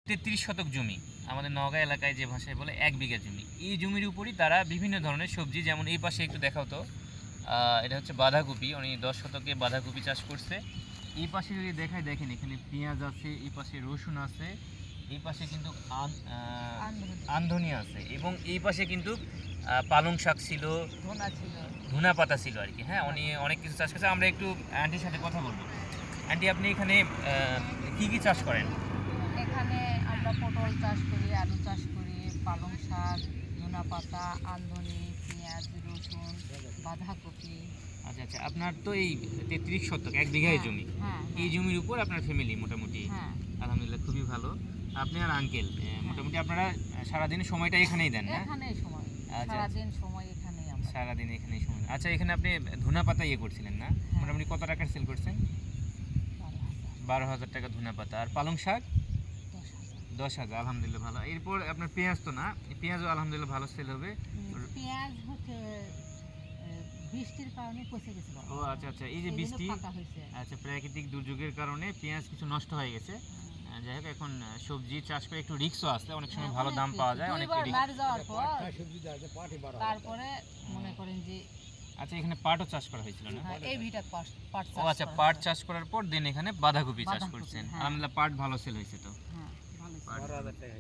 33 শতক জমি, আমাদের নওগাঁ এলাকায় যে ভাষায় বলে 1 বিঘা জমি। এই জমির উপরই তারা বিভিন্ন ধরনের সবজি, যেমন এই পাশে একটু দেখাও তো, এটা হচ্ছে বাঁধাকপি, উনি 10 শতকে বাঁধাকপি চাষ করছে। এই পাশে যদি দেখায়, দেখেন এখানে পেঁয়াজ আছে, এই পাশে রসুন আছে, এই পাশে কিন্তু আমধনি আছে, এবং এই পাশে কিন্তু পালং শাক ছিল, ধনা পাতা ছিল আর কি। হ্যাঁ, উনি অনেক কিছু চাষ করছে। আমরা একটু আন্টির সাথে কথা বলবো। আন্টি, আপনি এখানে কি কি চাষ করেন? এখানে আমরা পটল চাষ করি, আলু চাষ করি, পালং শাক, ধনা পাতা, আমধনি, পেঁয়াজ, রসুন, বাঁধাকপি। আচ্ছা আচ্ছা, আপনার তো এই 33 শতক 1 বিঘায় জমি, এই জমির উপর আপনার ফ্যামিলি মোটামুটি? আলহামদুলিল্লাহ, খুবই ভালো। আপনি আর আঙ্কেল মোটামুটি আপনারা সারাদিনের সময়টা এখানেই দেন, না? এখানেই সময়, সারাদিন সময় এখানেই আমরা। সারাদিন এখানেই সময়। আচ্ছা, এখানে আপনি ধনা পাতা করছিলেন না? মোটামুটি কত টাকার সেল করছেন? 12,000 টাকা ধনা পাতা। আর পালং শাক 10,000। আলহামদুলিল্লাহ, ভালো। এরপর আপনার পেঁয়াজ তো না, পেঁয়াজও আলহামদুলিল্লাহ ভালো সেল হবে। পেঁয়াজ হচ্ছে বৃষ্টির কারণে পচে গেছে। ও আচ্ছা আচ্ছা, এই যে বৃষ্টি, আচ্ছা, প্রাকৃতিক দুর্যোগের কারণে পেঁয়াজ কিছু নষ্ট হয়ে গেছে। যাই হোক, এখন সবজি চাষ করে একটু রিস্কও আছে, অনেক সময় ভালো দাম পাওয়া যায়, অনেক তারপরে মনে করেন যে আচ্ছা, এখানে পাটও চাষ করা হয়েছিল না? এই ভিটা পাট। ও আচ্ছা, পাট চাষ করার পর দেন এখানে বাঁধাকপি চাষ করছেন। আলহামদুলিল্লাহ, পাট ভালো সেল হয়েছে তো? হ্যাঁ, ভালো। 12,000 টাকা।